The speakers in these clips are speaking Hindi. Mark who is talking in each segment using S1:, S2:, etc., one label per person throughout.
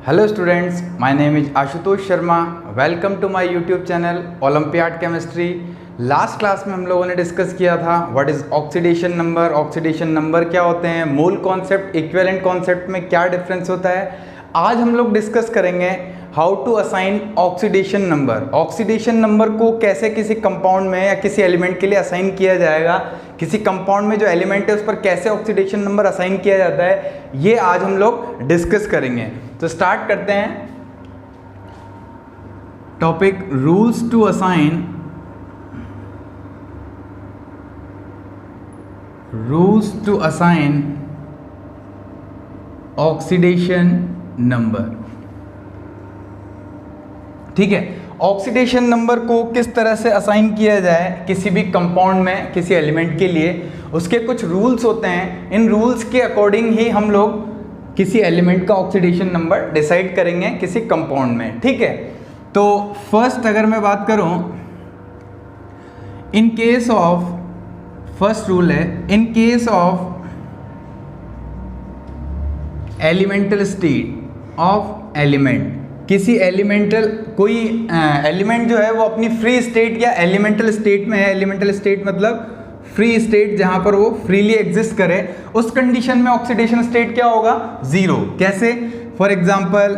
S1: Hello students, my name is Ashutosh Sharma. Welcome to my YouTube channel olympiad chemistry. Last class में हम लोगों ने डिस्कस किया था what is oxidation number, oxidation number क्या होते हैं, मोल कॉन्सेप्ट, इक्विवेलेंट कॉन्सेप्ट में क्या डिफरेंस होता है। आज हम लोग डिस्कस करेंगे how to assign oxidation number. Oxidation number को कैसे किसी कंपाउंड में या किसी एलिमेंट के लिए असाइन किया जाएगा, किसी कंपाउंड में जो एलिमेंट है उस पर कैसे ऑक्सीडेशन नंबर असाइन किया जाता है, ये आज हम लोग डिस्कस करेंगे। तो स्टार्ट करते हैं topic rules to assign oxidation number. ठीक है, ऑक्सीडेशन नंबर को किस तरह से असाइन किया जाए किसी भी कंपाउंड में, किसी एलिमेंट के लिए, उसके कुछ रूल्स होते हैं। इन रूल्स के अकॉर्डिंग ही हम लोग किसी एलिमेंट का ऑक्सीडेशन नंबर डिसाइड करेंगे किसी कंपाउंड में। ठीक है, तो फर्स्ट अगर मैं बात करूं, in case of, first rule है in case of elemental state of element, किसी एलिमेंटल कोई एलिमेंट जो है वो अपनी फ्री स्टेट या एलिमेंटल स्टेट में है। एलिमेंटल स्टेट मतलब फ्री स्टेट, जहां पर वो फ्रीली एग्जिस्ट करे, उस कंडीशन में ऑक्सीडेशन स्टेट क्या होगा? जीरो। कैसे? For example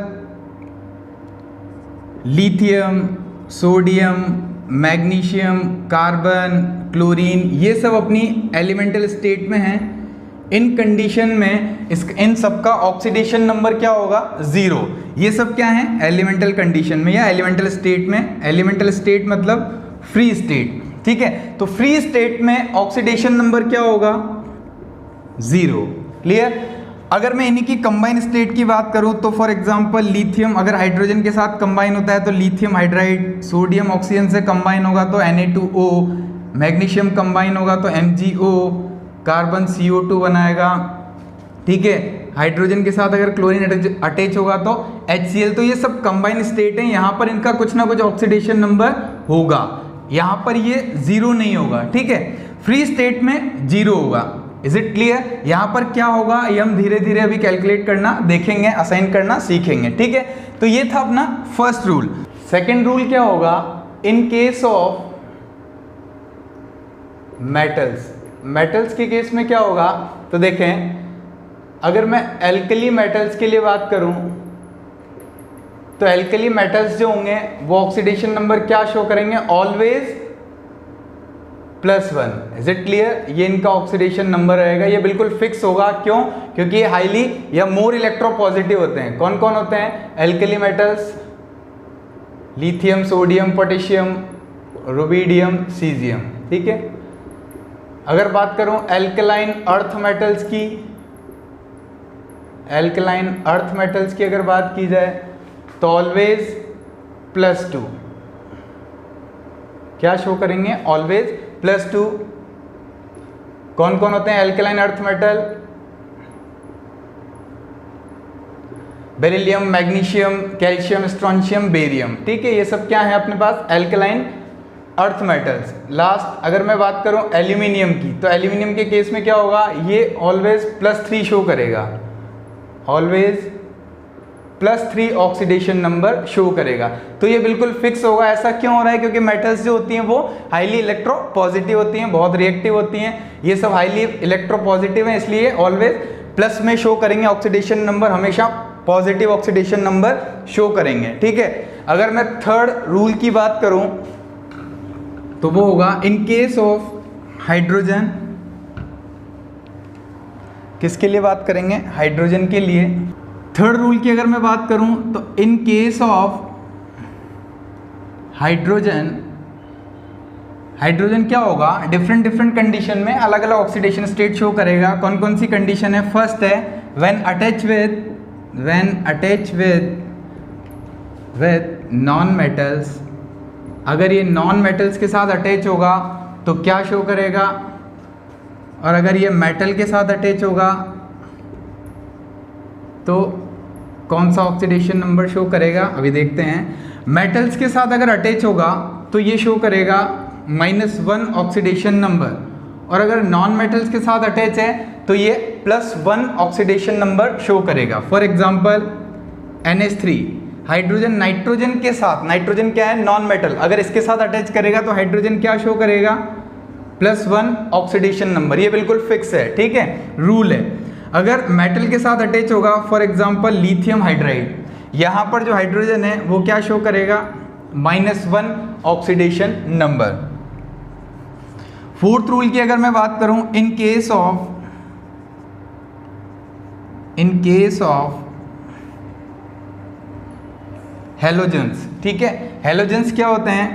S1: lithium, sodium, magnesium, carbon, chlorine, ये सब अपनी एलिमेंटल स्टेट में हैं। इन कंडीशन में इन सब का ऑक्सीडेशन नंबर क्या होगा? जीरो। ये सब क्या है? एलिमेंटल कंडीशन में या एलिमेंटल स्टेट में। एलिमेंटल स्टेट मतलब फ्री स्टेट। ठीक है, तो फ्री स्टेट में ऑक्सीडेशन नंबर क्या होगा? जीरो। क्लियर? अगर मैं इन्हीं की कंबाइन स्टेट की बात करूं तो फॉर एग्जांपल लिथियम अगर हाइड्रोजन के साथ कंबाइन होता है तो लिथियम हाइड्राइड, सोडियम ऑक्सीजन से कंबाइन होगा तो Na2O, मैग्नीशियम कंबाइन होगा तो MgO, कार्बन CO2 बनाएगा। ठीक है, हाइड्रोजन के साथ अगर क्लोरीन अटैच होगा तो HCl। तो ये सब कंबाइन स्टेट है, यहाँ पर इनका कुछ ना कुछ ऑक्सीडेशन नंबर होगा, यहाँ पर ये जीरो नहीं होगा। ठीक है, फ्री स्टेट में जीरो होगा। Is it clear? यहाँ पर क्या होगा ये हम धीरे धीरे अभी कैलकुलेट करना देखेंगे, असाइन करना सीखेंगे। ठीक है, तो ये था अपना फर्स्ट रूल। सेकेंड रूल क्या होगा? इन केस ऑफ मेटल्स, मेटल्स के केस में क्या होगा? तो देखें, अगर मैं एल्कली मेटल्स के लिए बात करूं तो एल्कली मेटल्स जो होंगे वो ऑक्सीडेशन नंबर क्या शो करेंगे? ऑलवेज +1। Is it clear? ये इनका ऑक्सीडेशन नंबर रहेगा, ये बिल्कुल फिक्स होगा। क्यों? क्योंकि ये हाईली या मोर इलेक्ट्रोपॉजिटिव होते हैं। कौन कौन होते हैं alkali metals? Lithium, sodium, potassium, rubidium, caesium. ठीक है, अगर बात करूं एल्कलाइन अर्थ मेटल्स की, एल्कलाइन अर्थ मेटल्स की अगर बात की जाए तो ऑलवेज +2 क्या शो करेंगे? ऑलवेज +2। कौन कौन होते हैं alkaline earth metal? Beryllium, magnesium, calcium, strontium, barium. ठीक है, ये सब क्या है अपने पास? Alkaline earth metals. लास्ट अगर मैं बात करूं एल्यूमिनियम की, तो एल्यूमिनियम के केस में क्या होगा? ये ऑलवेज +3 शो करेगा, ऑलवेज +3 ऑक्सीडेशन नंबर शो करेगा। तो ये बिल्कुल फिक्स होगा। ऐसा क्यों हो रहा है? क्योंकि मेटल्स जो होती हैं वो हाईली इलेक्ट्रोपॉजिटिव होती हैं, बहुत रिएक्टिव होती हैं। ये सब हाईली इलेक्ट्रोपॉजिटिव हैं, इसलिए ऑलवेज प्लस में शो करेंगे ऑक्सीडेशन नंबर, हमेशा पॉजिटिव ऑक्सीडेशन नंबर शो करेंगे। ठीक है, अगर मैं थर्ड रूल की बात करूं तो वो होगा इन केस ऑफ हाइड्रोजन। किसके लिए बात करेंगे? हाइड्रोजन के लिए। थर्ड रूल की अगर मैं बात करूं तो इन केस ऑफ हाइड्रोजन, हाइड्रोजन क्या होगा? डिफरेंट डिफरेंट कंडीशन में अलग अलग ऑक्सीडेशन स्टेट शो करेगा। कौन कौन सी कंडीशन है? फर्स्ट है when attach with non metals. अगर ये नॉन मेटल्स के साथ अटैच होगा तो क्या शो करेगा? और अगर ये मेटल के साथ अटैच होगा तो कौन सा ऑक्सीडेशन नंबर शो करेगा? अभी देखते हैं। मेटल्स के साथ अगर अटैच होगा तो ये शो करेगा -1 ऑक्सीडेशन नंबर, और अगर नॉन मेटल्स के साथ अटैच है तो ये +1 ऑक्सीडेशन नंबर शो करेगा। For example NH3, hydrogen nitrogen के साथ, नाइट्रोजन क्या है नॉन मेटल, अगर इसके साथ अटैच करेगा तो हाइड्रोजन क्या शो करेगा +1 ऑक्सीडेशन नंबर, ये बिल्कुल फिक्स है, ठीक है, रूल है। अगर मेटल के साथ अटैच होगा, फॉर एग्जांपल लिथियम हाइड्राइड, यहाँ पर जो हाइड्रोजन है वो क्या शो करेगा -1 ऑक्सीडेशन नंबर। फोर्थ रूल की अगर मैं बात करूं, इन केस ऑफ हेलोजेंस, ठीक है, हेलोजेंस क्या होते हैं,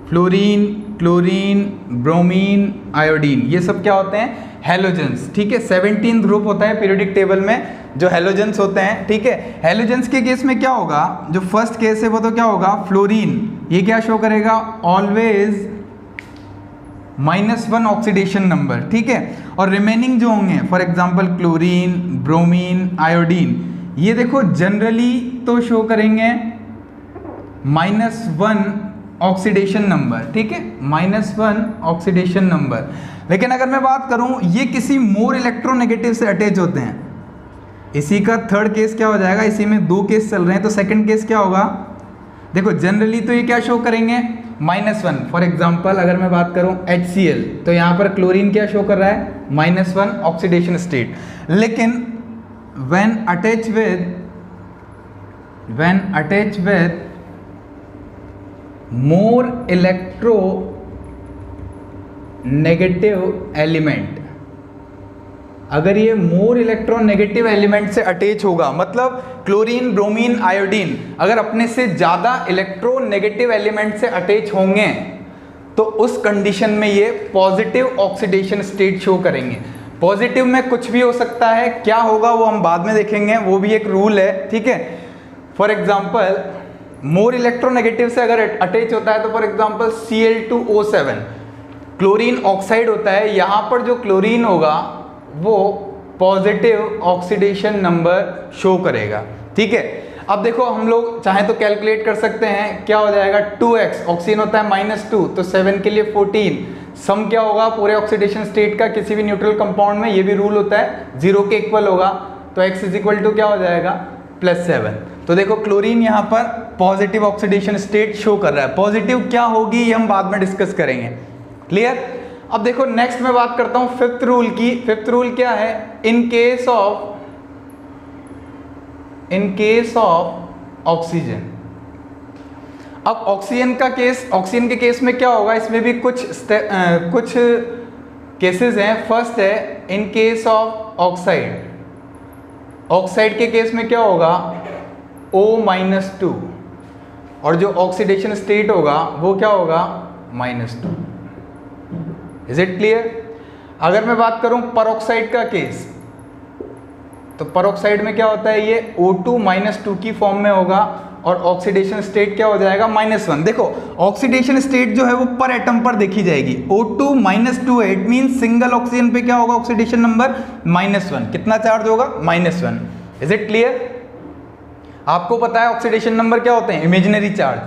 S1: फ्लोरीन, क्लोरीन, ब्रोमीन, आयोडीन, ये सब क्या होते हैं हेलोजेंस, ठीक है। 17 ग्रुप होता है पीरियोडिक टेबल में जो हेलोजेंस होते हैं, ठीक है। हेलोजेंस के केस में क्या होगा, जो फर्स्ट केस है वो तो क्या होगा फ्लोरीन, ये क्या शो करेगा ऑलवेज -1 ऑक्सीडेशन नंबर, ठीक है। और रिमेनिंग जो होंगे for example chlorine, bromine, iodine, ये देखो जनरली तो शो करेंगे -1 ऑक्सीडेशन नंबर, ठीक है, -1 ऑक्सीडेशन नंबर। लेकिन अगर मैं बात करूं, ये किसी मोर इलेक्ट्रोनेगेटिव से अटैच होते हैं, इसी का थर्ड केस क्या हो जाएगा, इसी में 2 केस चल रहे हैं तो सेकंड केस क्या होगा, देखो जनरली तो ये क्या शो करेंगे -1। फॉर एग्जांपल अगर मैं बात करूं HCl, तो यहाँ पर क्लोरीन क्या शो कर रहा है -1 ऑक्सीडेशन स्टेट। लेकिन when attached with more electronegative element, अगर ये मोर इलेक्ट्रोनेगेटिव एलिमेंट से अटैच होगा, मतलब क्लोरीन, ब्रोमीन, आयोडीन अगर अपने से ज़्यादा इलेक्ट्रोनेगेटिव एलिमेंट से अटैच होंगे तो उस कंडीशन में ये पॉजिटिव ऑक्सीडेशन स्टेट शो करेंगे। पॉजिटिव में कुछ भी हो सकता है, क्या होगा वो हम बाद में देखेंगे, वो भी एक रूल है, ठीक है। फॉर एग्जाम्पल मोर इलेक्ट्रोनेगेटिव से अगर अटैच होता है तो for example Cl2O7 chlorine oxide होता है, यहाँ पर जो क्लोरीन होगा वो पॉजिटिव ऑक्सीडेशन नंबर शो करेगा, ठीक है। अब देखो हम लोग चाहे तो कैलकुलेट कर सकते हैं, क्या हो जाएगा 2x, ऑक्सीजन होता है -2 तो 7 के लिए 14, सम क्या होगा पूरे ऑक्सीडेशन स्टेट का किसी भी न्यूट्रल कंपाउंड में, ये भी रूल होता है 0 के इक्वल होगा, तो x = क्या हो जाएगा +7। तो देखो क्लोरीन यहाँ पर पॉजिटिव ऑक्सीडेशन स्टेट शो कर रहा है। पॉजिटिव क्या होगी ये हम बाद में डिस्कस करेंगे, क्लियर। अब देखो नेक्स्ट मैं बात करता हूँ फिफ्थ रूल की। फिफ्थ रूल क्या है, इन केस ऑफ ऑक्सीजन। अब ऑक्सीजन के केस में क्या होगा, इसमें भी कुछ केसेस हैं। फर्स्ट है in case of oxide, oxide के केस में क्या होगा O-2 और जो ऑक्सीडेशन स्टेट होगा वो क्या होगा -2। Is it clear. अगर मैं बात करूं परऑक्साइड का केस, तो परऑक्साइड में क्या होता है, ये O2-2 की फॉर्म में होगा और ऑक्सीडेशन स्टेट क्या हो जाएगा -1। देखो ऑक्सीडेशन स्टेट जो है वो पर एटम पर देखी जाएगी। O2-2 है, इट मीन सिंगल ऑक्सीजन पे क्या होगा ऑक्सीडेशन नंबर -1। कितना चार्ज होगा -1। Is it clear. आपको पता है ऑक्सीडेशन नंबर क्या होते हैं, इमेजिनरी चार्ज।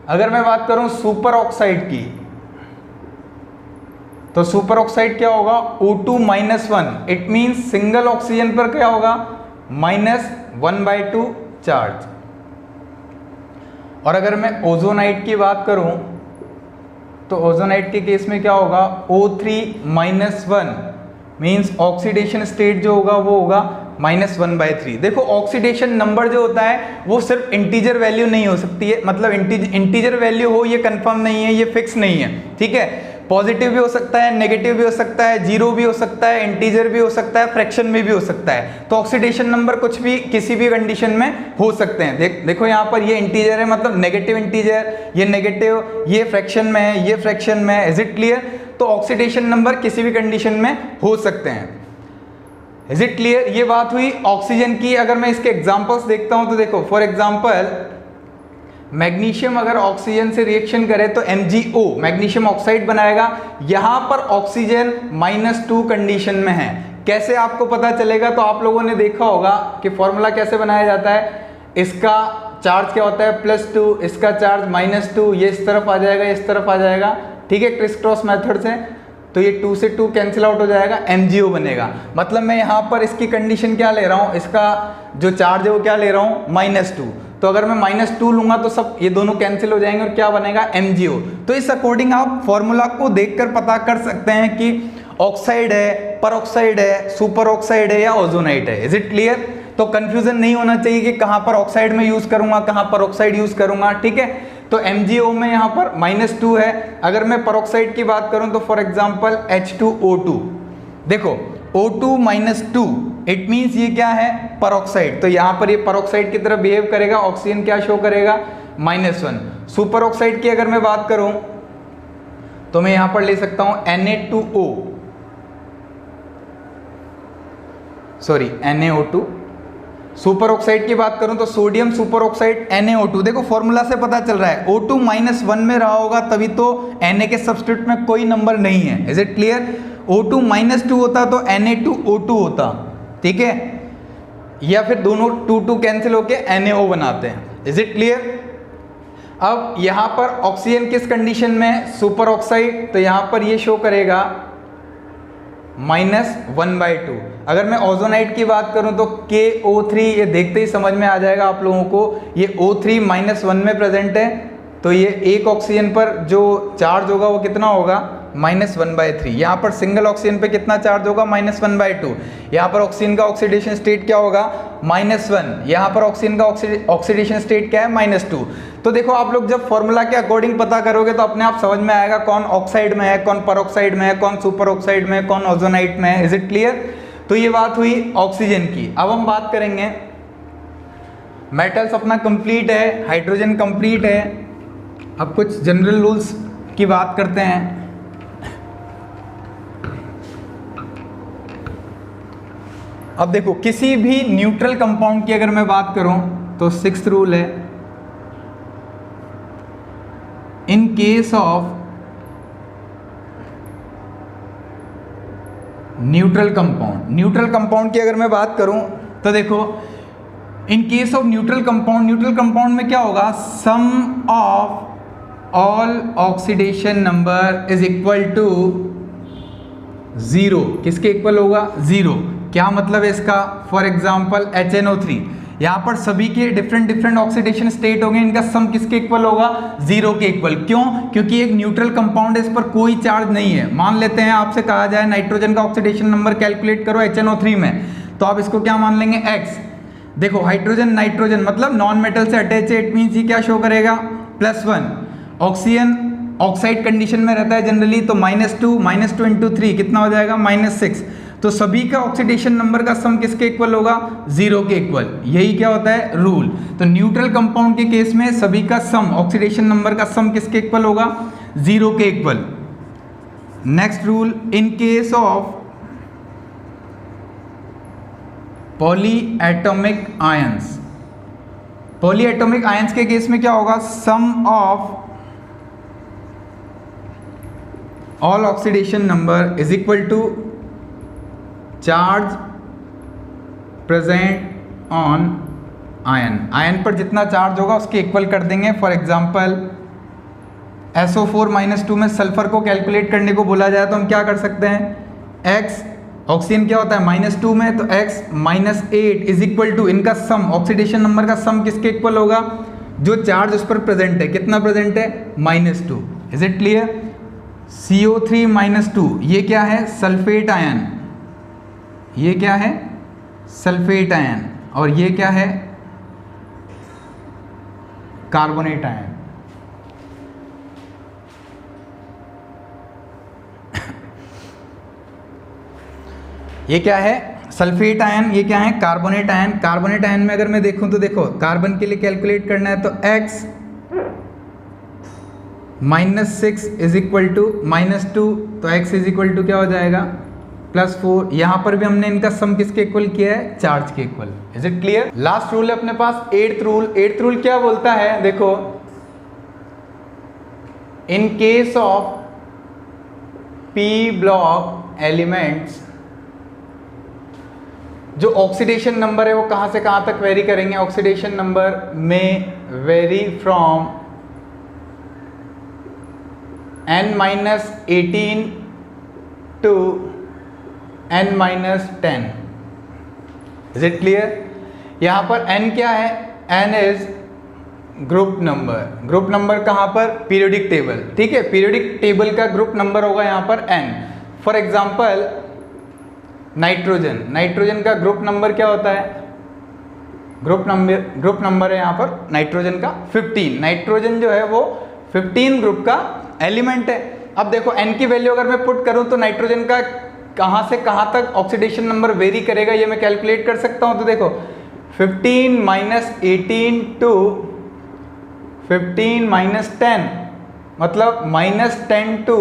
S1: अगर मैं बात करूं सुपर ऑक्साइड की, तो सुपर ऑक्साइड क्या होगा O2-1, it means single oxygen पर क्या होगा -1/2 चार्ज। और अगर मैं ओजोनाइड की बात करूं तो ओजोनाइड के केस में क्या होगा O3-1, मीन्स ऑक्सीडेशन स्टेट जो होगा वो होगा -1/3। देखो ऑक्सीडेशन नंबर जो होता है वो सिर्फ इंटीजर वैल्यू नहीं हो सकती है, मतलब इंटीजर वैल्यू हो ये कंफर्म नहीं है, ये फिक्स नहीं है, ठीक है। पॉजिटिव भी हो सकता है, नेगेटिव भी हो सकता है, जीरो भी हो सकता है, इंटीजर भी हो सकता है, फ्रैक्शन में भी हो सकता है। तो ऑक्सीडेशन नंबर कुछ भी किसी भी कंडीशन में हो सकते हैं। देखो यहाँ पर ये इंटीजर है, मतलब नेगेटिव इंटीजर, ये नेगेटिव, ये फ्रैक्शन में है, ये फ्रैक्शन में है। Is it clear. तो ऑक्सीडेशन नंबर किसी भी कंडीशन में हो सकते हैं। Is it clear. ये बात हुई ऑक्सीजन की। अगर मैं इसके एग्जांपल्स देखता हूं तो देखो फॉर एग्जांपल मैग्नीशियम अगर ऑक्सीजन से रिएक्शन करे तो MgO मैग्नीशियम ऑक्साइड बनाएगा। यहां पर ऑक्सीजन -2 कंडीशन में है। कैसे आपको पता चलेगा, तो आप लोगों ने देखा होगा कि फॉर्मूला कैसे बनाया जाता है। इसका चार्ज क्या होता है +2, इसका चार्ज -2, ये इस तरफ आ जाएगा, इस तरफ आ जाएगा, ठीक है, क्रिस क्रॉस मेथड से। तो ये 2 से 2 कैंसिल आउट हो जाएगा, MgO बनेगा। मतलब मैं यहाँ पर इसकी कंडीशन क्या ले रहा हूँ, इसका जो चार्ज है वो क्या ले रहा हूँ, -2। तो अगर मैं -2 लूंगा तो सब ये दोनों कैंसिल हो जाएंगे और क्या बनेगा, MgO। तो इस अकॉर्डिंग आप फॉर्मूला को देखकर पता कर सकते हैं कि ऑक्साइड है, परऑक्साइड है, सुपर ऑक्साइड है या ओजोनाइट है। Is it clear? तो कंफ्यूजन नहीं होना चाहिए कि कहां पर ऑक्साइड में यूज करूंगा, कहां पर ऑक्साइड यूज करूंगा, ठीक है। तो MgO में यहां पर -2 है। अगर मैं परऑक्साइड की बात करूं तो फॉर एग्जांपल H2O2, देखो O2 -2, इट मींस ये क्या है, परऑक्साइड। तो यहां पर ये परऑक्साइड की तरह बिहेव करेगा, ऑक्सीजन क्या शो करेगा, -1। सुपर ऑक्साइड की अगर मैं बात करूं तो मैं यहां पर ले सकता हूं Na2O, sorry NaO2। Super oxide की बात करूं तो सोडियम सुपर ऑक्साइड NaO2। देखो फॉर्मूला से पता चल रहा है O2 -1 में रहा होगा तभी तो Na के सब्स्टिट्यूट में कोई नंबर नहीं है। Is it clear? O2 -2 होता तो Na2O2 होता, ठीक है, या फिर दोनों 2 कैंसिल होके NaO बनाते हैं। Is it clear? अब यहां पर ऑक्सीजन किस कंडीशन में, सुपर ऑक्साइड, तो यहां पर ये शो करेगा -1/2। अगर मैं ओजोनाइट की बात करूं तो KO3, ये देखते ही समझ में आ जाएगा आप लोगों को, ये O3 -1 में प्रेजेंट है, तो ये एक ऑक्सीजन पर जो चार्ज होगा वो कितना होगा, -1/3। यहाँ पर सिंगल ऑक्सीजन पे कितना चार्ज होगा, -1/2। यहाँ पर ऑक्सीजन का ऑक्सीडेशन स्टेट क्या होगा, -1। यहाँ पर ऑक्सीजन का ऑक्सीडेशन स्टेट क्या है, -2। तो देखो आप लोग जब फॉर्मूला के अकॉर्डिंग पता करोगे तो अपने आप समझ में आएगा कौन ऑक्साइड में है, कौन परऑक्साइड में है, कौन सुपर ऑक्साइड में है, कौन ओजोनाइट में है। Is it clear? तो ये बात हुई ऑक्सीजन की। अब हम बात करेंगे मेटल्स, अपना कंप्लीट है, हाइड्रोजन कंप्लीट है। अब कुछ जनरल रूल्स की बात करते हैं। अब देखो किसी भी न्यूट्रल कंपाउंड की अगर मैं बात करूं तो 6th रूल है, in case of neutral compound की अगर मैं बात करूं तो देखो in case of neutral compound में क्या होगा, sum of all oxidation number is equal to 0। किसके इक्वल होगा, 0। क्या मतलब है इसका, फॉर एग्जाम्पल HNO3, यहाँ पर सभी के डिफरेंट ऑक्सीडेशन स्टेट होंगे, इनका सम किसके इक्वल होगा, 0 के इक्वल। क्यों? क्योंकि एक न्यूट्रल कंपाउंड है, इस पर कोई चार्ज नहीं है। मान लेते हैं आपसे कहा जाए नाइट्रोजन का ऑक्सीडेशन नंबर कैलकुलेट करो HNO3 में, तो आप इसको क्या मान लेंगे, X। देखो हाइड्रोजन नाइट्रोजन मतलब नॉन मेटल से अटैच है, इट मीन्स ये क्या शो करेगा, +1। ऑक्सीजन ऑक्साइड कंडीशन में रहता है जनरली, तो -2 इंटू 3 कितना हो जाएगा, -6। तो सभी का ऑक्सीडेशन नंबर का सम किसके इक्वल होगा, 0 के इक्वल। यही क्या होता है, रूल। तो न्यूट्रल कंपाउंड के केस में सभी का सम, ऑक्सीडेशन नंबर का सम किसके इक्वल होगा, 0 के equal. Next rule, in case of polyatomic ions, polyatomic ions के केस में क्या होगा, sum of all oxidation number is equal to charge present on ion. Ion पर जितना चार्ज होगा उसके इक्वल कर देंगे। फॉर एग्जांपल SO4 -2 में सल्फर को कैलकुलेट करने को बोला जाए तो हम क्या कर सकते हैं, X, ऑक्सीजन क्या होता है -2 में, तो X -8 इज इक्वल टू इनका सम, ऑक्सीडेशन नंबर का सम किसके इक्वल होगा, जो चार्ज उस पर प्रेजेंट है, कितना प्रेजेंट है, -2। Is it clear? CO3 -2 ये क्या है, सल्फेट आयन, ये क्या है, सल्फेट आयन, और ये क्या है, कार्बोनेट आयन। ये क्या है, सल्फेट आयन, ये क्या है, कार्बोनेट आयन। कार्बोनेट आयन में अगर मैं देखूं तो देखो कार्बन के लिए कैलकुलेट करना है तो X -6 इज इक्वल टू -2, तो X इज इक्वल टू क्या हो जाएगा, +4। यहां पर भी हमने इनका सम किसके इक्वल किया है, चार्ज के equal. Is it clear? Last rule है अपने पास 8th रूल। 8th रूल क्या बोलता है, देखो in case of P block elements, जो ऑक्सीडेशन नंबर है वो कहां से कहां तक वेरी करेंगे, ऑक्सीडेशन नंबर में very from N-18 to n-10। Is it clear? यहाँ पर n क्या है? n is group number. Group number कहाँ पर? Periodic table. ठीक है, पीरियोडिक टेबल का ग्रुप नंबर होगा यहाँ पर n। For example nitrogen, nitrogen का ग्रुप नंबर क्या होता है? ग्रुप नंबर है यहाँ पर नाइट्रोजन का 15। नाइट्रोजन जो है वो 15 ग्रुप का एलिमेंट है। अब देखो n की वैल्यू अगर मैं पुट करूँ तो नाइट्रोजन का कहाँ से कहाँ तक ऑक्सीडेशन नंबर वेरी करेगा ये मैं कैलकुलेट कर सकता हूँ। तो देखो 15 माइनस 18 टू 15 माइनस 10 मतलब -10 टू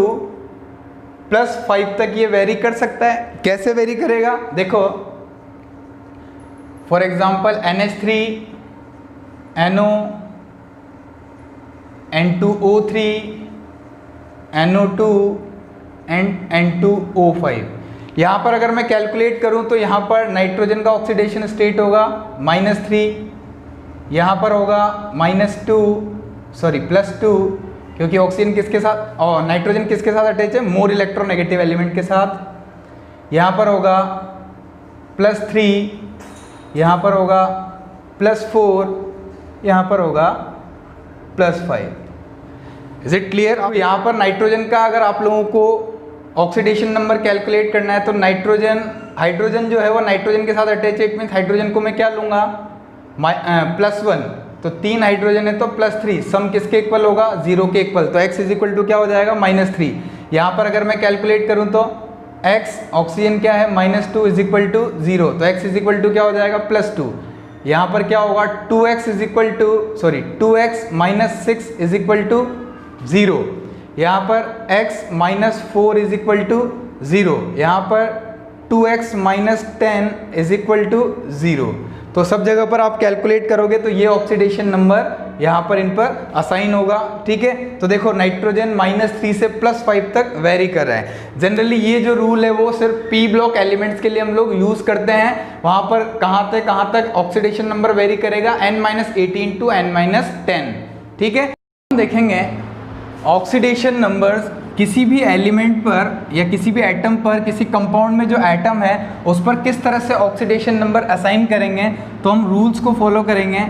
S1: +5 तक ये वेरी कर सकता है। कैसे वेरी करेगा? देखो for example NH3 NO N2O3 NO2 and N2O5। यहाँ पर अगर मैं कैलकुलेट करूँ तो यहाँ पर नाइट्रोजन का ऑक्सीडेशन स्टेट होगा -3, यहाँ पर होगा +2 क्योंकि ऑक्सीजन किसके साथ और नाइट्रोजन किसके साथ अटैच है? मोर इलेक्ट्रोनेगेटिव एलिमेंट के साथ। यहाँ पर होगा +3, यहाँ पर होगा +4, यहाँ पर होगा +5। Is it clear? अब यहाँ पर नाइट्रोजन का अगर आप लोगों को ऑक्सीडेशन नंबर कैलकुलेट करना है तो नाइट्रोजन हाइड्रोजन जो है वो नाइट्रोजन के साथ अटैच है। इट मीन्स हाइड्रोजन को मैं क्या लूँगा? +1, तो 3 हाइड्रोजन है तो +3, सम किसके इक्वल होगा? 0 के इक्वल। तो x इज इक्वल टू क्या हो जाएगा? -3। यहाँ पर अगर मैं कैलकुलेट करूँ तो x ऑक्सीजन क्या है? -2 इज इक्वल टू 0, तो x इज इक्वल टू क्या हो जाएगा? +2। यहाँ पर क्या होगा? 2x minus 6 is equal to 0। यहाँ पर x minus 4 is equal to 0। यहाँ पर 2x minus 10 is equal to 0। तो सब जगह पर आप कैलकुलेट करोगे तो ये ऑक्सीडेशन नंबर यहाँ पर इन पर असाइन होगा। ठीक है, तो देखो नाइट्रोजन -3 से +5 तक वेरी कर रहा है। जनरली ये जो रूल है वो सिर्फ पी ब्लॉक एलिमेंट्स के लिए हम लोग यूज़ करते हैं। वहाँ पर कहाँ तक ऑक्सीडेशन नंबर वेरी करेगा? n-18 to n-10। ठीक है, हम देखेंगे ऑक्सीडेशन नंबर्स किसी भी एलिमेंट पर या किसी भी एटम पर, किसी कंपाउंड में जो एटम है उस पर किस तरह से ऑक्सीडेशन नंबर असाइन करेंगे। तो हम रूल्स को फॉलो करेंगे।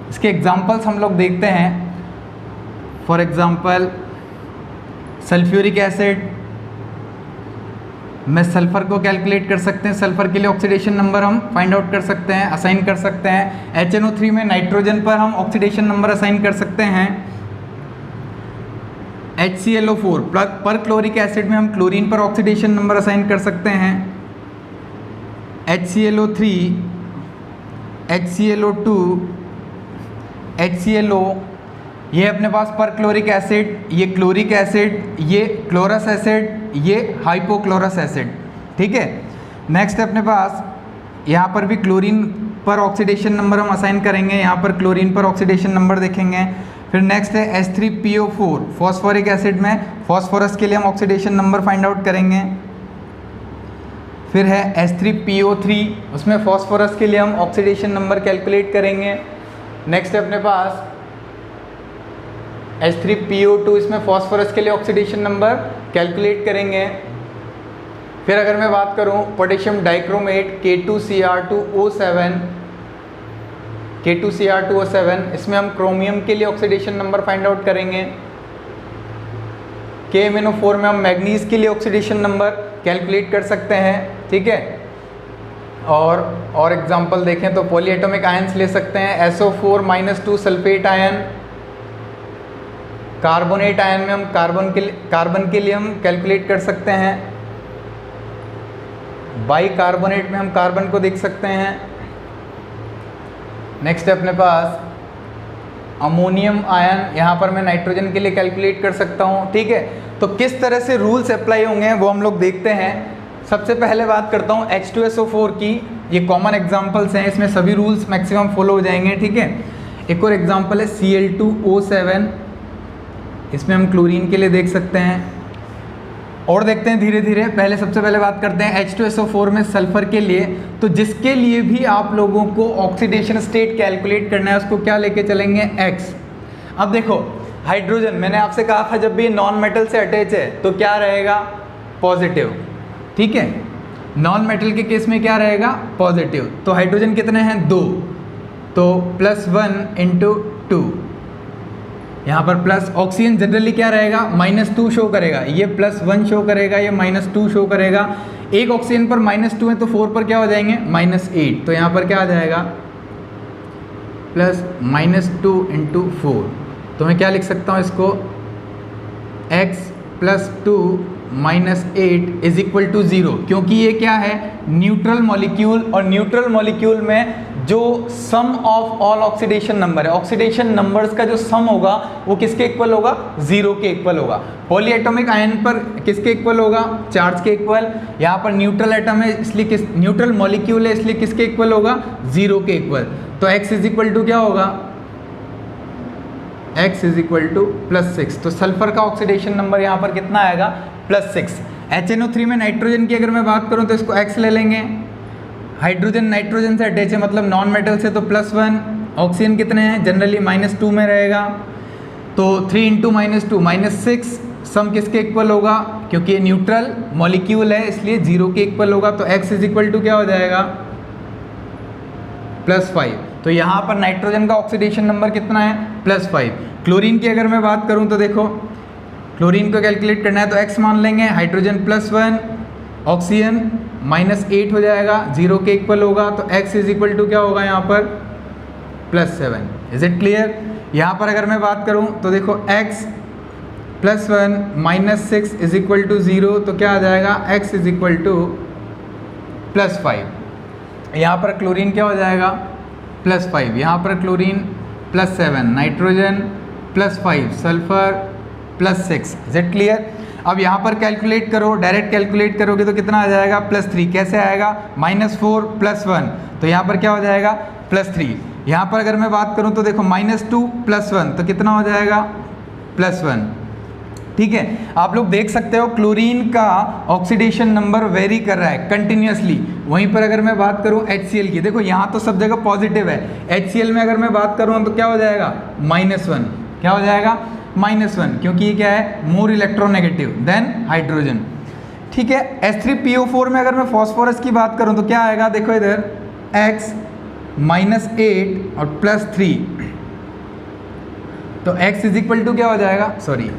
S1: इसके एग्जांपल्स हम लोग देखते हैं। फॉर एग्जांपल सल्फ्यूरिक एसिड में सल्फ़र को कैलकुलेट कर सकते हैं। सल्फ़र के लिए ऑक्सीडेशन नंबर हम फाइंड आउट कर सकते हैं, असाइन कर सकते हैं। HNO3 में नाइट्रोजन पर हम ऑक्सीडेशन नंबर असाइन कर सकते हैं। HClO4 पर क्लोरिक एसिड में हम क्लोरीन पर ऑक्सीडेशन नंबर असाइन कर सकते हैं। HClO3, HClO2, HClO, ये अपने पास पर क्लोरिक एसिड, ये क्लोरिक एसिड, ये क्लोरस एसिड, ये हाइपोक्लोरस एसिड। ठीक है, नेक्स्ट है अपने पास यहाँ पर भी क्लोरीन पर ऑक्सीडेशन नंबर हम असाइन करेंगे। यहाँ पर क्लोरीन पर ऑक्सीडेशन नंबर देखेंगे। फिर नेक्स्ट है H3PO4, फॉस्फोरिक एसिड में फॉस्फोरस के लिए हम ऑक्सीडेशन नंबर फाइंड आउट करेंगे। फिर है H3PO3, उसमें फॉस्फोरस के लिए हम ऑक्सीडेशन नंबर कैलकुलेट करेंगे। नेक्स्ट है अपने पास H3PO2, इसमें फॉस्फोरस के लिए ऑक्सीडेशन नंबर कैलकुलेट करेंगे। फिर अगर मैं बात करूं पोटेशियम डाइक्रोमेट K2Cr2O7, इसमें हम क्रोमियम के लिए ऑक्सीडेशन नंबर फाइंड आउट करेंगे। KMnO4 में हम मैग्नीज के लिए ऑक्सीडेशन नंबर कैलकुलेट कर सकते हैं। ठीक है, और एग्जांपल देखें तो पॉलीएटॉमिक आयंस ले सकते हैं। SO4-2 sulphate ion, carbonate ion में हम कार्बन के लिए हम कैलकुलेट कर सकते हैं। बाइकार्बोनेट में हम कार्बन को देख सकते हैं। नेक्स्ट है अपने पास अमोनियम आयन, यहाँ पर मैं नाइट्रोजन के लिए कैलकुलेट कर सकता हूँ। ठीक है, तो किस तरह से रूल्स अप्लाई होंगे वो हम लोग देखते हैं। सबसे पहले बात करता हूँ H2SO4 की। ये कॉमन एग्जांपल्स हैं, इसमें सभी रूल्स मैक्सिमम फॉलो हो जाएंगे। ठीक है, एक और एग्जांपल है Cl2O7, इसमें हम क्लोरीन के लिए देख सकते हैं। और देखते हैं धीरे धीरे। पहले सबसे पहले बात करते हैं H2SO4 में सल्फर के लिए। तो जिसके लिए भी आप लोगों को ऑक्सीडेशन स्टेट कैलकुलेट करना है उसको क्या लेके चलेंगे? X। अब देखो हाइड्रोजन, मैंने आपसे कहा था जब भी नॉन मेटल से अटैच है तो क्या रहेगा? पॉजिटिव। ठीक है। नॉन मेटल के केस में क्या रहेगा, पॉजिटिव। तो हाइड्रोजन कितने हैं, 2, तो +1 इंटू 2, यहाँ पर प्लस। ऑक्सीजन जनरली क्या रहेगा, -2 शो करेगा, ये +1 शो करेगा, ये -2 शो करेगा। एक ऑक्सीजन पर -2 है तो 4 पर क्या हो जाएंगे, -8, तो यहाँ पर क्या आ जाएगा, +-2 इंटू 4। तो मैं क्या लिख सकता हूँ इसको, x + 2 -8 इज इक्वल टू 0, क्योंकि ये क्या है, न्यूट्रल मॉलिक्यूल, और न्यूट्रल मॉलिक्यूल में जो सम ऑफ ऑल ऑक्सीडेशन नंबर है, ऑक्सीडेशन नंबर्स का जो सम होगा वो किसके इक्वल होगा, 0 के इक्वल होगा। पॉलीएटॉमिक आयन पर किसके इक्वल होगा, चार्ज के इक्वल। यहाँ पर न्यूट्रल एटम है इसलिए किस, न्यूट्रल मॉलिक्यूल है इसलिए किसके इक्वल होगा, 0 के इक्वल। तो x इज इक्वल टू क्या होगा, x इज इक्वल टू +6। तो सल्फर का ऑक्सीडेशन नंबर यहाँ पर कितना आएगा, +6। HNO3 में नाइट्रोजन की अगर मैं बात करूँ तो इसको x ले लेंगे। हाइड्रोजन नाइट्रोजन से अटैच है मतलब नॉन मेटल से, तो +1। ऑक्सीजन कितने हैं, जनरली -2 में रहेगा, तो 3 इंटू -2 -6। सम किसके इक्वल होगा, क्योंकि ये न्यूट्रल मॉलिक्यूल है इसलिए 0 के इक्वल होगा। तो x इज इक्वल टू क्या हो जाएगा, +5। तो यहाँ पर नाइट्रोजन का ऑक्सीडेशन नंबर कितना है, +5। क्लोरीन की अगर मैं बात करूँ तो देखो, क्लोरीन को कैलकुलेट करना है तो x मान लेंगे, हाइड्रोजन +1, ऑक्सीजन -8 हो जाएगा, 0 के इक्वल होगा। तो x इज इक्वल टू क्या होगा यहाँ पर, +7। Is it clear. यहाँ पर अगर मैं बात करूँ तो देखो x +1 -6 इज इक्वल टू 0, तो क्या आ जाएगा, x इज इक्वल टू +5। यहाँ पर क्लोरीन क्या हो जाएगा, +5, यहाँ पर chlorine +7, nitrogen +5, sulphur +6। Is it clear. अब यहाँ पर कैलकुलेट करो, डायरेक्ट कैलकुलेट करोगे तो कितना आ जाएगा, +3। कैसे आएगा, -4 +1, तो यहाँ पर क्या हो जाएगा, +3। यहाँ पर अगर मैं बात करूँ तो देखो -2 +1, तो कितना हो जाएगा, +1। ठीक है, आप लोग देख सकते हो क्लोरीन का ऑक्सीडेशन नंबर वेरी कर रहा है कंटिन्यूसली। वहीं पर अगर मैं बात करूं HCl की, देखो यहाँ तो सब जगह पॉजिटिव है, HCl में अगर मैं बात करूं तो क्या हो जाएगा, -1। क्या हो जाएगा, -1, क्योंकि ये क्या है, मोर इलेक्ट्रोनेगेटिव देन हाइड्रोजन। ठीक है, H3PO4 में अगर मैं फॉस्फोरस की बात करूं तो क्या आएगा, देखो इधर x -8 और +3, तो x इज इक्वल टू क्या हो जाएगा, सॉरी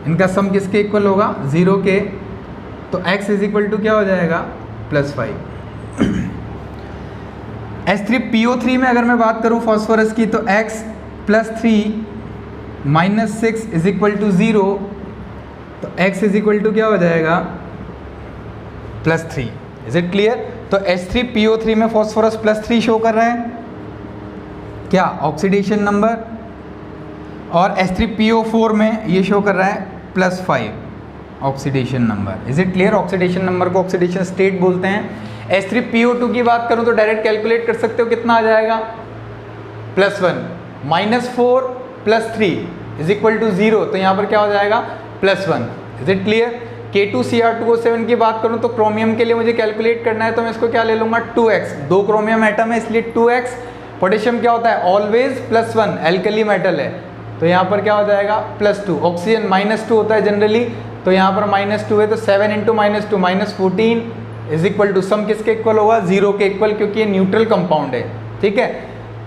S1: इनका सम किसके इक्वल होगा, 0 के, तो x इज इक्वल टू क्या हो जाएगा, +5। H3PO3 में अगर मैं बात करूं फॉस्फोरस की तो x +3 -6 इज इक्वल टू 0, तो x इज इक्वल टू क्या हो जाएगा, +3। Is it clear. तो H3PO3 में फॉस्फोरस +3 शो कर रहा है क्या, ऑक्सीडेशन नंबर, और H3PO4 में ये शो कर रहा है +5 oxidation number. Is it clear. Oxidation number को ऑक्सीडेशन स्टेट बोलते हैं। H3PO2 की बात करूं तो डायरेक्ट कैलकुलेट कर सकते हो, कितना आ जाएगा, +1 -4 +3 इज इक्वल टू 0, तो यहाँ पर क्या हो जाएगा, +1। Is it clear. K2Cr2O7 की बात करूँ तो क्रोमियम के लिए मुझे कैलकुलेट करना है तो मैं इसको क्या ले लूँगा, 2x। 2 क्रोमियम एटम है इसलिए 2x। पोटेशियम क्या होता है, ऑलवेज +1, एल्कली मेटल है, तो यहाँ पर क्या हो जाएगा, +2। ऑक्सीजन -2 होता है जनरली, तो यहाँ पर -2 है, तो 7 इंटू -2 -14 इज इक्वल टू, सम किसके इक्वल होगा, 0 के इक्वल, क्योंकि ये न्यूट्रल कंपाउंड है। ठीक है,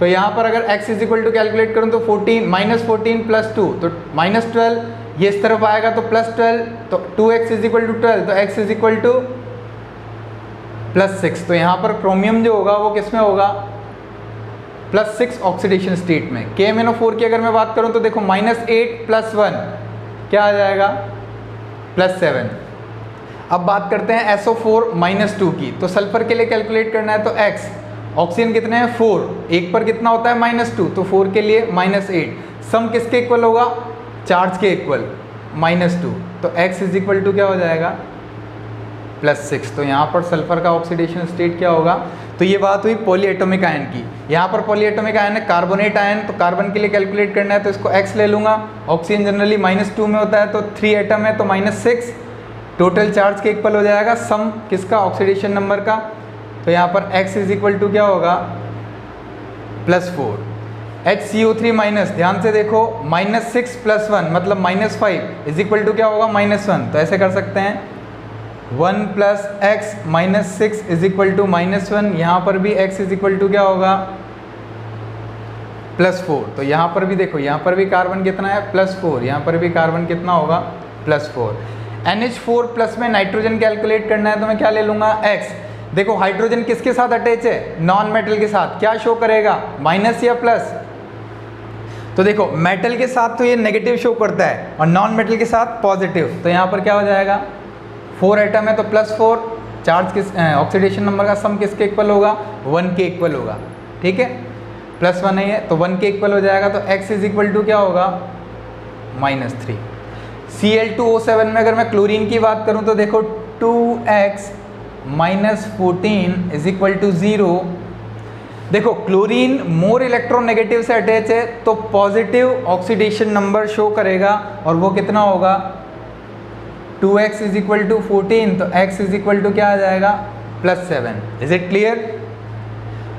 S1: तो यहाँ पर अगर x is equal to calculate करूँ तो 14 -14 +2, तो -12, ये इस तरफ आएगा तो +12, तो 2x इज इक्वल टू 12, तो x इज इक्वल टू +6। तो यहाँ पर क्रोमियम जो होगा वो किस में होगा, +6 ऑक्सीडेशन स्टेट में। KMnO4 की अगर मैं बात करूँ तो देखो -8 +1 क्या आ जाएगा, +7। अब बात करते हैं SO4 -2 की, तो सल्फर के लिए कैलकुलेट करना है तो x, ऑक्सीजन कितने हैं, 4, एक पर कितना होता है, -2, तो 4 के लिए -8, सम किसके इक्वल होगा, चार्ज के इक्वल, -2, तो x इज इक्वल टू क्या हो जाएगा, +6। तो यहाँ पर सल्फर का ऑक्सीडेशन स्टेट क्या होगा। तो ये बात हुई पॉलीएटॉमिक आयन की। यहाँ पर पॉलीएटॉमिक आयन है कार्बोनेट आयन, तो कार्बन के लिए कैलकुलेट करना है तो इसको x ले लूँगा। ऑक्सीजन जनरली -2 में होता है, तो 3 एटम है तो -6, टोटल चार्ज के इक्वल हो जाएगा, सम किसका, ऑक्सीडेशन नंबर का। तो यहाँ पर x इज इक्वल टू क्या होगा, +4। HCO3 माइनस, ध्यान से देखो, -6 +1 मतलब -5 इज इक्वल टू क्या होगा, -1। तो ऐसे कर सकते हैं 1 plus x minus 6 is equal to -1। यहाँ पर भी x इज इक्वल टू क्या होगा, +4। तो यहाँ पर भी देखो, यहाँ पर भी कार्बन कितना है, +4, यहाँ पर भी कार्बन कितना होगा, +4। NH4 प्लस में नाइट्रोजन कैलकुलेट करना है तो मैं क्या ले लूँगा, x। देखो हाइड्रोजन किसके साथ अटैच है, नॉन मेटल के साथ, क्या शो करेगा, माइनस या प्लस। तो देखो मेटल के साथ तो ये नेगेटिव शो करता है और नॉन मेटल के साथ पॉजिटिव, तो यहाँ पर क्या हो जाएगा, 4 एटम है तो +4। चार्ज किस ऑक्सीडेशन नंबर का सम किसके इक्वल होगा, 1 के इक्वल होगा, ठीक है, +1 है तो 1 के इक्वल हो जाएगा। तो x इज इक्वल टू क्या होगा, -3। Cl2O7 में अगर मैं क्लोरीन की बात करूं तो देखो 2x - 14 इज इक्वल टू 0। देखो क्लोरीन मोर इलेक्ट्रोनेगेटिव से अटैच है तो पॉजिटिव ऑक्सीडेशन नंबर शो करेगा और वो कितना होगा, 2x इज इक्वल टू 14, तो x इज इक्वल टू क्या आ जाएगा, +7। Is it clear.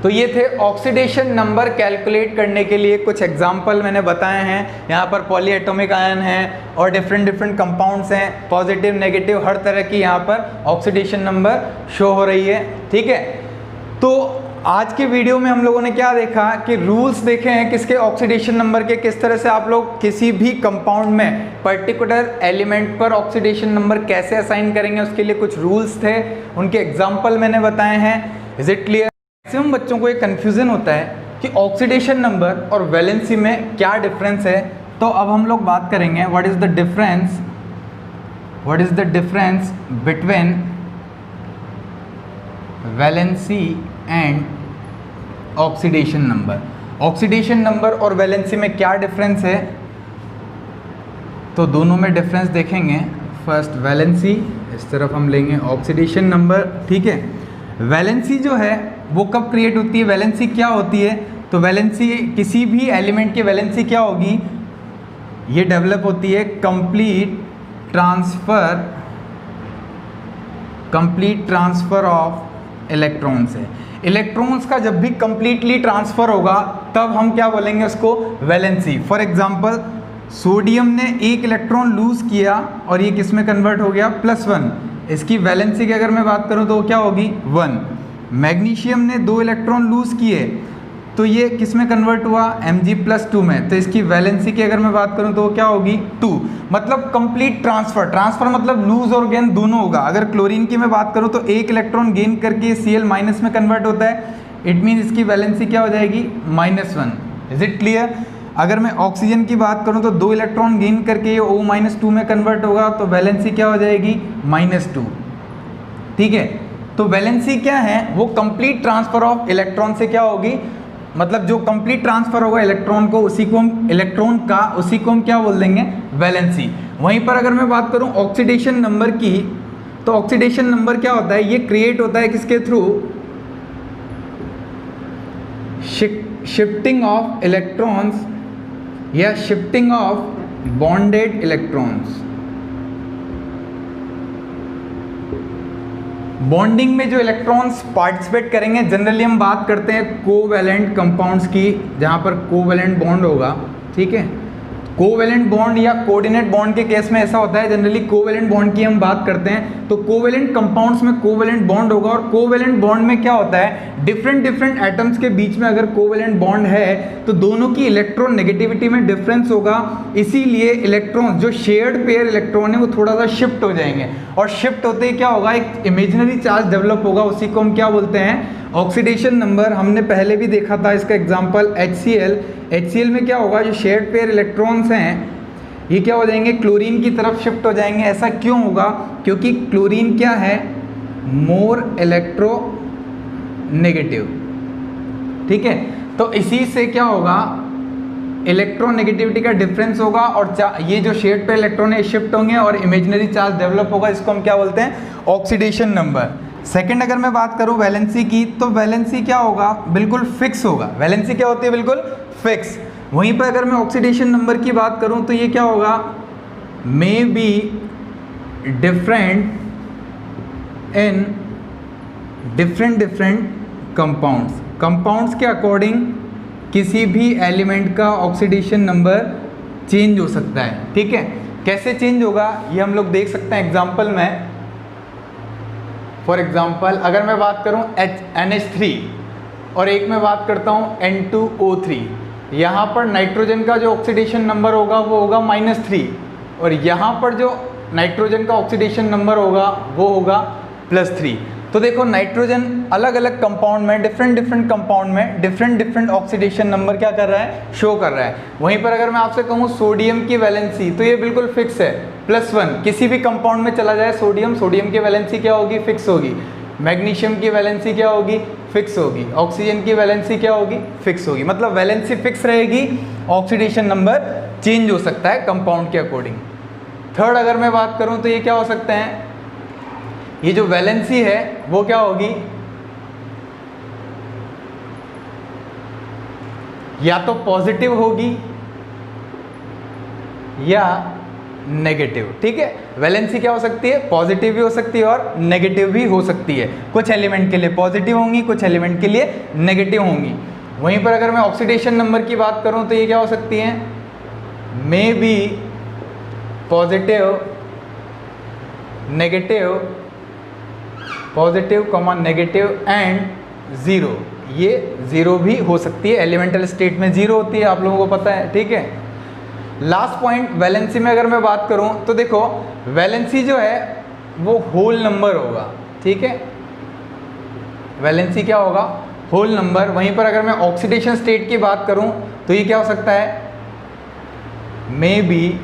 S1: तो ये थे ऑक्सीडेशन नंबर कैलकुलेट करने के लिए कुछ एग्जाम्पल मैंने बताए हैं। यहाँ पर पॉलीएटॉमिक आयन है और डिफरेंट कंपाउंड्स हैं, पॉजिटिव नेगेटिव हर तरह की यहाँ पर ऑक्सीडेशन नंबर शो हो रही है, ठीक है। तो आज के वीडियो में हम लोगों ने क्या देखा कि रूल्स देखे हैं किसके, ऑक्सीडेशन नंबर के, किस तरह से आप लोग किसी भी कंपाउंड में पर्टिकुलर एलिमेंट पर ऑक्सीडेशन नंबर कैसे असाइन करेंगे, उसके लिए कुछ रूल्स थे, उनके एग्जाम्पल मैंने बताए हैं। Is it clear. मैक्सिमम बच्चों को एक कन्फ्यूजन होता है कि ऑक्सीडेशन नंबर और वैलेंसी में क्या डिफरेंस है। तो अब हम लोग बात करेंगे what is the difference between valency and oxidation number. Oxidation number और वैलेंसी में क्या डिफरेंस है, तो दोनों में डिफरेंस देखेंगे। फर्स्ट वैलेंसी, इस तरफ हम लेंगे ऑक्सीडेशन नंबर, ठीक है। वैलेंसी जो है वो कब क्रिएट होती है, वैलेंसी क्या होती है, तो वैलेंसी किसी भी एलिमेंट की वैलेंसी क्या होगी, ये डेवलप होती है कंप्लीट ट्रांसफ़र ऑफ इलेक्ट्रॉन से। इलेक्ट्रॉन्स का जब भी कंप्लीटली ट्रांसफ़र होगा तब हम क्या बोलेंगे उसको, वैलेंसी। फॉर एग्जांपल सोडियम ने एक इलेक्ट्रॉन लूज़ किया और ये किस में कन्वर्ट हो गया, +1, इसकी वैलेंसी की अगर मैं बात करूं तो क्या होगी, 1। मैग्नीशियम ने 2 इलेक्ट्रॉन लूज़ किए तो ये किस में कन्वर्ट हुआ, Mg+2 में, तो इसकी वैलेंसी की अगर मैं बात करूं तो क्या होगी, 2। मतलब कंप्लीट ट्रांसफ़र मतलब लूज और गेन दोनों होगा। अगर क्लोरीन की मैं बात करूं तो एक इलेक्ट्रॉन गेन करके Cl- में कन्वर्ट होता है, इट मीन इसकी वैलेंसी क्या हो जाएगी, -1। Is it clear. अगर मैं ऑक्सीजन की बात करूं तो 2 इलेक्ट्रॉन गेन करके ये O-2 में कन्वर्ट होगा तो वैलेंसी क्या हो जाएगी, -2, ठीक है। तो वैलेंसी क्या है, वो कंप्लीट ट्रांसफ़र ऑफ इलेक्ट्रॉन से क्या होगी, मतलब जो कंप्लीट ट्रांसफ़र होगा इलेक्ट्रॉन को, उसी को हम क्या बोल देंगे, वैलेंसी। वहीं पर अगर मैं बात करूं ऑक्सीडेशन नंबर की, तो ऑक्सीडेशन नंबर क्या होता है, ये क्रिएट होता है किसके थ्रू, शिफ्टिंग ऑफ इलेक्ट्रॉन्स या shifting of bonded electrons. Bonding में जो इलेक्ट्रॉन्स पार्टिसिपेट करेंगे, जनरली हम बात करते हैं कोवैलेंट कंपाउंड्स की, जहाँ पर कोवैलेंट बॉन्ड होगा, ठीक है। कोवैलेंट बॉन्ड या कोऑर्डिनेट बॉन्ड के केस में ऐसा होता है, जनरली कोवैलेंट बॉन्ड की हम बात करते हैं, तो कोवैलेंट कंपाउंड्स में कोवैलेंट बॉन्ड होगा। और कोवैलेंट बॉन्ड में क्या होता है, डिफरेंट एटम्स के बीच में अगर कोवैलेंट बॉन्ड है तो दोनों की इलेक्ट्रॉन नेगेटिविटी में डिफरेंस होगा, इसीलिए इलेक्ट्रॉन जो शेयर्ड पेयर इलेक्ट्रॉन है वो थोड़ा सा शिफ्ट हो जाएंगे, और शिफ्ट होते ही क्या होगा, एक इमेजिनरी चार्ज डेवलप होगा, उसी को हम क्या बोलते हैं, ऑक्सीडेशन नंबर। हमने पहले भी देखा था इसका एग्जांपल HCl में क्या होगा, जो शेयर्ड पेयर इलेक्ट्रॉन्स हैं ये क्या हो जाएंगे, क्लोरीन की तरफ शिफ्ट हो जाएंगे। ऐसा क्यों होगा, क्योंकि क्लोरीन क्या है, मोर इलेक्ट्रो नेगेटिव, ठीक है। तो इसी से क्या होगा, इलेक्ट्रोनेगेटिविटी का डिफरेंस होगा और ये जो शेयर्ड पेयर इलेक्ट्रॉन है शिफ्ट होंगे और इमेजिनरी चार्ज डेवलप होगा, इसको हम क्या बोलते हैं, ऑक्सीडेशन नंबर। सेकंड अगर मैं बात करूं वैलेंसी की, तो वैलेंसी क्या होगा, बिल्कुल फिक्स होगा। वैलेंसी क्या होती है, बिल्कुल फिक्स। वहीं पर अगर मैं ऑक्सीडेशन नंबर की बात करूं तो ये क्या होगा, may be different in different compounds के अकॉर्डिंग किसी भी एलिमेंट का ऑक्सीडेशन नंबर चेंज हो सकता है, ठीक है। कैसे चेंज होगा ये हम लोग देख सकते हैं एग्जाम्पल में। फॉर एग्जांपल अगर मैं बात करूं NH3 और एक में बात करता हूं N2O3, यहाँ पर नाइट्रोजन का जो ऑक्सीडेशन नंबर होगा वो होगा -3 और यहाँ पर जो नाइट्रोजन का ऑक्सीडेशन नंबर होगा वो होगा +3। तो देखो नाइट्रोजन अलग अलग कंपाउंड में डिफरेंट कंपाउंड में डिफरेंट ऑक्सीडेशन नंबर क्या कर रहा है, शो कर रहा है। वहीं पर अगर मैं आपसे कहूँ सोडियम की वैलेंसी तो ये बिल्कुल फिक्स है, +1। किसी भी कंपाउंड में चला जाए सोडियम की वैलेंसी क्या होगी, फिक्स होगी। मैग्नीशियम की वैलेंसी क्या होगी, फिक्स होगी। ऑक्सीजन की वैलेंसी क्या होगी, फिक्स होगी। मतलब वैलेंसी फिक्स रहेगी, ऑक्सीडेशन नंबर चेंज हो सकता है कंपाउंड के अकॉर्डिंग। थर्ड अगर मैं बात करूं तो ये क्या हो सकते हैं, ये जो वैलेंसी है वो क्या होगी, या तो पॉजिटिव होगी या नेगेटिव। ठीक है, वैलेंसी क्या हो सकती है, पॉजिटिव भी हो सकती है और नेगेटिव भी हो सकती है। कुछ एलिमेंट के लिए पॉजिटिव होंगी, कुछ एलिमेंट के लिए नेगेटिव होंगी। वहीं पर अगर मैं ऑक्सीडेशन नंबर की बात करूं तो ये क्या हो सकती है, may be positive negative and 0। ये 0 भी हो सकती है, एलिमेंटल स्टेट में 0 होती है, आप लोगों को पता है। ठीक है, लास्ट पॉइंट वैलेंसी में अगर मैं बात करूं तो देखो वैलेंसी जो है वो होल नंबर होगा। ठीक है, वैलेंसी क्या होगा, होल नंबर। वहीं पर अगर मैं ऑक्सीडेशन स्टेट की बात करूं तो ये क्या हो सकता है, मे बी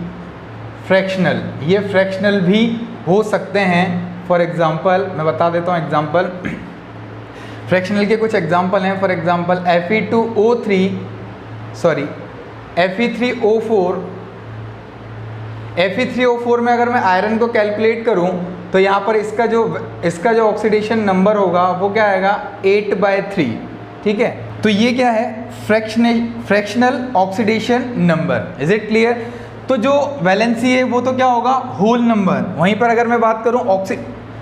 S1: फ्रैक्शनल। ये फ्रैक्शनल भी हो सकते हैं। फॉर एग्जांपल मैं बता देता हूँ एग्जांपल, फ्रैक्शनल के कुछ एग्जांपल हैं। फॉर एग्जांपल Fe3O4 में अगर मैं आयरन को कैलकुलेट करूं तो यहाँ पर इसका जो ऑक्सीडेशन नंबर होगा वो क्या आएगा, 8/3। ठीक है, तो ये क्या है, fractional oxidation number. Is it clear. तो जो वैलेंसी है वो तो क्या होगा, होल नंबर। वहीं पर अगर मैं बात करूं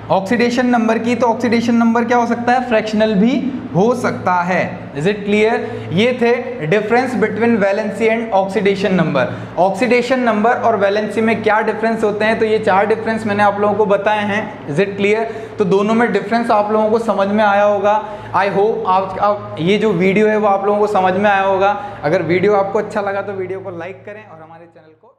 S1: ऑक्सीडेशन नंबर की तो ऑक्सीडेशन नंबर क्या हो सकता है, फ्रैक्शनल भी हो सकता है। Is it clear. ये थे difference between valency and oxidation number. Oxidation number और वैलेंसी में क्या डिफरेंस होते हैं, तो ये 4 डिफरेंस मैंने आप लोगों को बताए हैं। Is it clear. तो दोनों में डिफरेंस आप लोगों को समझ में आया होगा। आई होप आप ये जो वीडियो है वो आप लोगों को समझ में आया होगा। अगर वीडियो आपको अच्छा लगा तो वीडियो को लाइक करें और हमारे चैनल को